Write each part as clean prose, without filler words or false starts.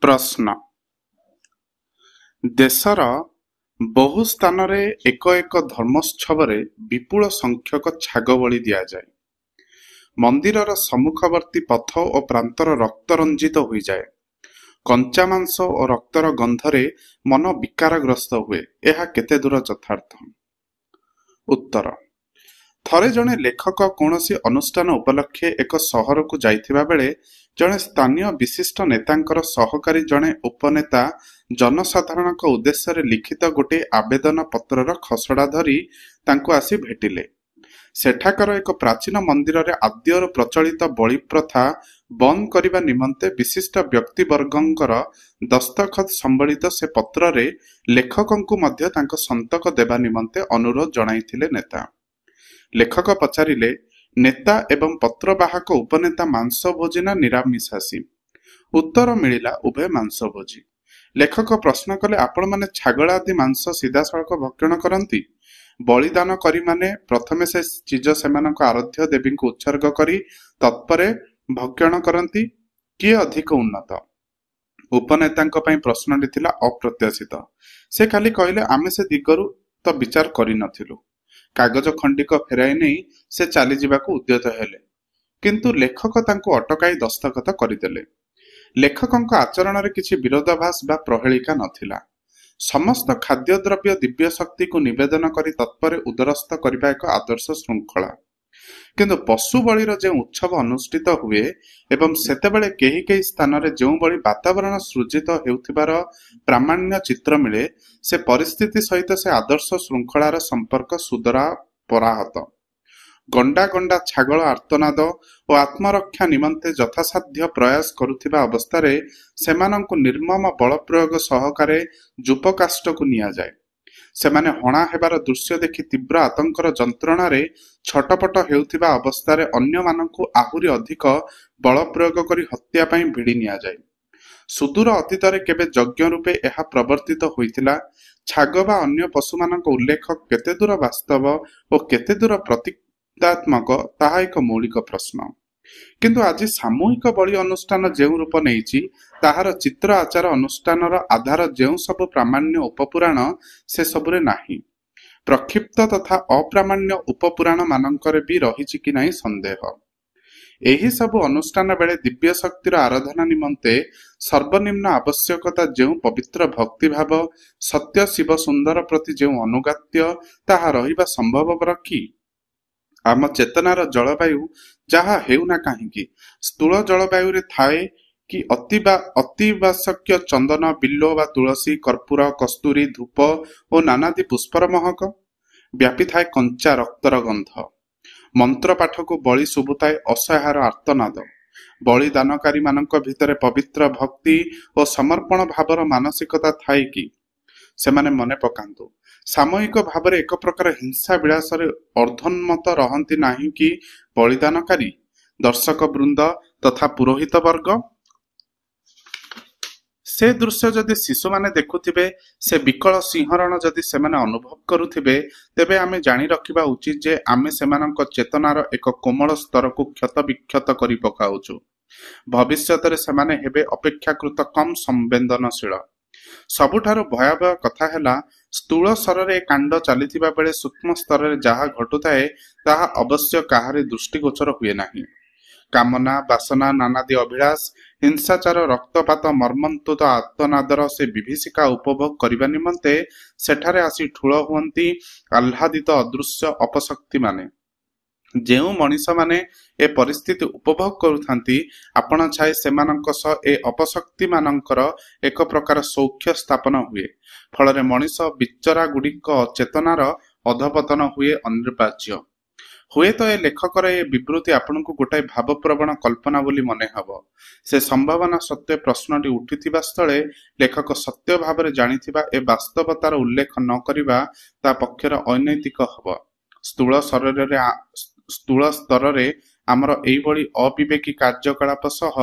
ପ୍ରଶ୍ନ। ଦେଶର ବହୁ ସ୍ଥାନରେ ଏକ ଏକ ଧର୍ମୋତ୍ସବରେ ବିପୁଳ ସଂଖ୍ୟକ ଛାଗ ବଳି ଦିଆଯାଏ। ମନ୍ଦିରର ସମ୍ମୁଖବର୍ତ୍ତୀ ପଥ ଓ ପ୍ରାନ୍ତର ରକ୍ତରଞ୍ଜିତ ହୋଇଯାଏ। କଞ୍ଚା ମାଂସ ଓ ରକ୍ତର ଗନ୍ଧରେ ମନ ବିକାରଗ୍ରସ୍ତ ହୁଏ। ଏହା କେତେ ଦୂର ଯଥାର୍ଥ? ଉତ୍ତର। ଥରେ ଜଣେ ଲେଖକ କୌଣସି ଅନୁଷ୍ଠାନ ଉପଲକ୍ଷେ ଏକ ସହରକୁ ଯାଇଥିବା ବେଳେ ଜଣେ ସ୍ଥାନୀୟ ବିଶିଷ୍ଟ ନେତାଙ୍କର ସହକାରୀ ଜଣେ ଉପନେତା ଜନସାଧାରଣଙ୍କ ଉଦ୍ଦେଶ୍ୟରେ ଲିଖିତ ଗୋଟିଏ ଆବେଦନ ପତ୍ରର ଖସଡ଼ା ଧରି ତାଙ୍କୁ ଆସି ଭେଟିଲେ। ସେଠାକାର ଏକ ପ୍ରାଚୀନ ମନ୍ଦିରରେ ଆଦ୍ୟରୁ ପ୍ରଚଳିତ ବଳି ପ୍ରଥା ବନ୍ଦ କରିବା ନିମନ୍ତେ ବିଶିଷ୍ଟ ବ୍ୟକ୍ତିବର୍ଗଙ୍କର ଦସ୍ତଖତ ସମ୍ବଳିତ ସେ ପତ୍ରରେ ଲେଖକଙ୍କୁ ମଧ୍ୟ ତାଙ୍କ ସନ୍ତକ ଦେବା ନିମନ୍ତେ ଅନୁରୋଧ ଜଣାଇଥିଲେ ନେତା। ଲେଖକ ପଚାରିଲେ, ନେତା ଏବଂ ପତ୍ରବାହକ ଉପନେତା ମାଂସଭୋଜୀ ନା ନିରାମିଷାସୀ? ଉତ୍ତର ମିଳିଲା, ଉଭୟ ମାଂସଭୋଜୀ। ଲେଖକ ପ୍ରଶ୍ନ କଲେ, ଆପଣମାନେ ଛାଗଳ ଆଦି ମାଂସ ସିଧାସଳଖ ଭକ୍ଷଣ କରନ୍ତି? ବଳିଦାନକାରୀମାନେ ପ୍ରଥମେ ସେ ଚିଜ ସେମାନଙ୍କ ଆରାଧ୍ୟ ଦେବୀଙ୍କୁ ଉତ୍ସର୍ଗ କରି ତତ୍ପରେ ଭକ୍ଷଣ କରନ୍ତି। କିଏ ଅଧିକ ଉନ୍ନତ? ଉପନେତାଙ୍କ ପାଇଁ ପ୍ରଶ୍ନଟି ଥିଲା ଅପ୍ରତ୍ୟାଶିତ। ସେ ଖାଲି କହିଲେ, ଆମେ ସେ ଦିଗରୁ ତ ବିଚାର କରିନଥିଲୁ। କାଗଜ ଖଣ୍ଡିକ ଫେରାଇ ନେଇ ସେ ଚାଲିଯିବାକୁ ଉଦ୍ୟତ ହେଲେ, କିନ୍ତୁ ଲେଖକ ତାଙ୍କୁ ଅଟକାଇ ଦସ୍ତଖତ କରିଦେଲେ। ଲେଖକଙ୍କ ଆଚରଣରେ କିଛି ବିରୋଧାଭାସ ବା ପ୍ରହେଳିକା ନଥିଲା। ସମସ୍ତ ଖାଦ୍ୟଦ୍ରବ୍ୟ ଦିବ୍ୟ ଶକ୍ତିକୁ ନିବେଦନ କରି ତତ୍ପରେ ଉଦରସ୍ଥ କରିବା ଏକ ଆଦର୍ଶ ଶୃଙ୍ଖଳା। କିନ୍ତୁ ପଶୁ ବଳିର ଯେଉଁ ଉତ୍ସବ ଅନୁଷ୍ଠିତ ହୁଏ ଏବଂ ସେତେବେଳେ କେହି କେହି ସ୍ଥାନରେ ଯେଉଁଭଳି ବାତାବରଣ ସୃଜିତ ହେଉଥିବାର ପ୍ରାମାଣ୍ୟ ଚିତ୍ର ମିଳେ, ସେ ପରିସ୍ଥିତି ସହିତ ସେ ଆଦର୍ଶ ଶୃଙ୍ଖଳାର ସମ୍ପର୍କ ସୁଦୂର ପରାହତ। ଗଣ୍ଡା ଗଣ୍ଡା ଛାଗଳ ଆର୍ତ୍ତନାଦ ଓ ଆତ୍ମରକ୍ଷା ନିମନ୍ତେ ଯଥାସାଧ୍ୟ ପ୍ରୟାସ କରୁଥିବା ଅବସ୍ଥାରେ ସେମାନଙ୍କୁ ନିର୍ମମ ବଳପ୍ରୟୋଗ ସହକାରେ ଯୂପକାଷ୍ଟକୁ ନିଆଯାଏ। ସେମାନେ ହଣା ହେବାର ଦୃଶ୍ୟ ଦେଖି ତୀବ୍ର ଆତଙ୍କର ଯନ୍ତ୍ରଣାରେ ଛଟପଟ ହେଉଥିବା ଅବସ୍ଥାରେ ଅନ୍ୟମାନଙ୍କୁ ଆହୁରି ଅଧିକ ବଳ ପ୍ରୟୋଗ କରି ହତ୍ୟା ପାଇଁ ଭିଡ଼ି ନିଆଯାଏ। ସୁଦୂର ଅତୀତରେ କେବେ ଯଜ୍ଞ ରୂପେ ଏହା ପ୍ରବର୍ତ୍ତିତ ହୋଇଥିଲା? ଛାଗ ବା ଅନ୍ୟ ପଶୁମାନଙ୍କ ଉଲ୍ଲେଖ କେତେ ଦୂର ବାସ୍ତବ ଓ କେତେ ଦୂର ପ୍ରତୀକାତ୍ମକ, ତାହା ଏକ ମୌଳିକ ପ୍ରଶ୍ନ। କିନ୍ତୁ ଆଜି ସାମୂହିକ ବଳି ଅନୁଷ୍ଠାନ ଯେଉଁ ରୂପ ନେଇଛି, ତାହାର ଚିତ୍ର ଆଚାର ଅନୁଷ୍ଠାନର ଆଧାର ଯେଉଁ ସବୁ ପ୍ରାମାଣ୍ୟ ଉପପୁରାଣ, ସେସବୁରେ ନାହିଁ। ପ୍ରକ୍ଷିପ୍ତ ତଥା ଅପ୍ରାମାଣ୍ୟ ଉପପୁରାଣ ମାନଙ୍କରେ ବି ରହିଛି କି ନାହିଁ ସନ୍ଦେହ। ଏହି ସବୁ ଅନୁଷ୍ଠାନ ବେଳେ ଦିବ୍ୟ ଶକ୍ତିର ଆରାଧନା ନିମନ୍ତେ ସର୍ବନିମ୍ନ ଆବଶ୍ୟକତା ଯେଉଁ ପବିତ୍ର ଭକ୍ତିଭାବ, ସତ୍ୟ ଶିବ ସୁନ୍ଦର ପ୍ରତି ଯେଉଁ ଅନୁଗାତ୍ୟ, ତାହା ରହିବା ସମ୍ଭବପର କି? ଆମ ଚେତନାର ଜଳବାୟୁ ଯାହା ହେଉନା କାହିଁକି, ସ୍ଥୂଳ ଜଳବାୟୁରେ ଥାଏ କି ଅତିବାଶକ୍ୟ ଚନ୍ଦନ, ବିଲ୍ବ ବା ତୁଳସୀ, କର୍ପୂର, କସ୍ତୁରୀ, ଧୂପ ଓ ନାନାଦି ପୁଷ୍ପର ମହକ? ବ୍ୟାପିଥାଏ କଞ୍ଚା ରକ୍ତର ଗନ୍ଧ। ମନ୍ତ୍ର ପାଠକୁ ବଳି ଶୁଭୁଥାଏ ଅସହାୟର ଆର୍ତ୍ତନାଦ। ବଳିଦାନକାରୀମାନଙ୍କ ଭିତରେ ପବିତ୍ର ଭକ୍ତି ଓ ସମର୍ପଣ ଭାବର ମାନସିକତା ଥାଏ କି? ସେମାନେ ମନେ ପକାନ୍ତୁ, ସାମୂହିକ ଭାବରେ ଏକ ପ୍ରକାର ହିଂସା ବିଳାସରେ ଅର୍ଦ୍ଧୋନ୍ମତ୍ତ ରହନ୍ତି ନାହିଁ କି ବଳିଦାନକାରୀ, ଦର୍ଶକ ବୃନ୍ଦ ତଥା ପୁରୋହିତ ବର୍ଗ? ସେ ଦୃଶ୍ୟ ଯଦି ଶିଶୁମାନେ ଦେଖୁଥିବେ, ସେ ବିକଳ ସିଂହରଣ ଯଦି ସେମାନେ ଅନୁଭବ କରୁଥିବେ, ତେବେ ଆମେ ଜାଣି ରଖିବା ଉଚିତ ଯେ ଆମେ ସେମାନଙ୍କ ଚେତନାର ଏକ କୋମଳ ସ୍ତରକୁ କ୍ଷତ ବିକ୍ଷତ କରି ପକାଉଛୁ। ଭବିଷ୍ୟତରେ ସେମାନେ ହେବେ ଅପେକ୍ଷାକୃତ କମ୍ ସମ୍ବେଦନଶୀଳ। ସବୁଠାରୁ ଭୟାବହ କଥା ହେଲା, ସ୍ଥୂଳ ସ୍ତରରେ କାଣ୍ଡ ଚାଲିଥିବା ବେଳେ ସୂକ୍ଷ୍ମ ସ୍ତରରେ ଯାହା ଘଟୁଥାଏ ତାହା ଅବଶ୍ୟ କାହାରି ଦୃଷ୍ଟିଗୋଚର ହୁଏ ନାହିଁ। କାମନା, ବାସନା, ନାନାଦି ଅଭିଳାଷ, ହିଂସାଚାର, ରକ୍ତପାତ, ମର୍ମନ୍ତୁଦ ଆର୍ତ୍ତନାଦର ସେ ବିଭୀଷିକା ଉପଭୋଗ କରିବା ନିମନ୍ତେ ସେଠାରେ ଆସି ଠୁଳ ହୁଅନ୍ତି ଆହ୍ଲାଦିତ ଅଦୃଶ୍ୟ ଅପଶକ୍ତିମାନେ। ଯେଉଁ ମଣିଷମାନେ ଏ ପରିସ୍ଥିତି ଉପଭୋଗ କରୁଥାନ୍ତି, ଆପଣ ଛାଏ ସେମାନଙ୍କ ସହ ଏ ଅପଶକ୍ତିମାନଙ୍କର ଏକ ପ୍ରକାର ସୌଖ୍ୟ ସ୍ଥାପନ ହୁଏ। ଫଳରେ ମଣିଷ ବିଚରାଗୁଡ଼ିକ ଚେତନାର ଅଧପତନ ହୁଏ ଅନିବାର୍ଯ୍ୟ। ହୁଏତ ଏ ଲେଖକର ଏ ବିବୃତ୍ତି ଆପଣଙ୍କୁ ଗୋଟାଏ ଭାବପ୍ରବଣ କଳ୍ପନା ବୋଲି ମନେ ହେବ। ସେ ସମ୍ଭାବନା ସତ୍ତ୍ୱେ ପ୍ରଶ୍ନଟି ଉଠିଥିବା ସ୍ଥଳେ ଲେଖକ ସତ୍ୟ ଭାବରେ ଜାଣିଥିବା ଏ ବାସ୍ତବତାର ଉଲ୍ଲେଖ ନ କରିବା ତା ପକ୍ଷରେ ଅନୈତିକ ହେବ। ସ୍ଥୂଳ ସ୍ତରରେ ଆମର ଏଇଭଳି ଅବିବେକୀ କାର୍ଯ୍ୟକଳାପ ସହ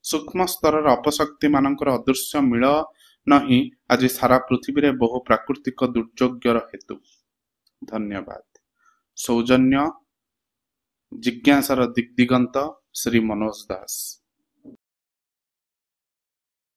ସୂକ୍ଷ୍ମ ସ୍ତରର ଅପଶକ୍ତିମାନଙ୍କର ଅଦୃଶ୍ୟ ମିଳନ ହିଁ ଆଜି ସାରା ପୃଥିବୀରେ ବହୁ ପ୍ରାକୃତିକ ଦୁର୍ଯୋଗର ହେତୁ। ଧନ୍ୟବାଦ। ସୌଜନ୍ୟ ଜିଜ୍ଞାସାର ଦିଗ୍ଦିଗନ୍ତ, ଶ୍ରୀ ମନୋଜ ଦାସ।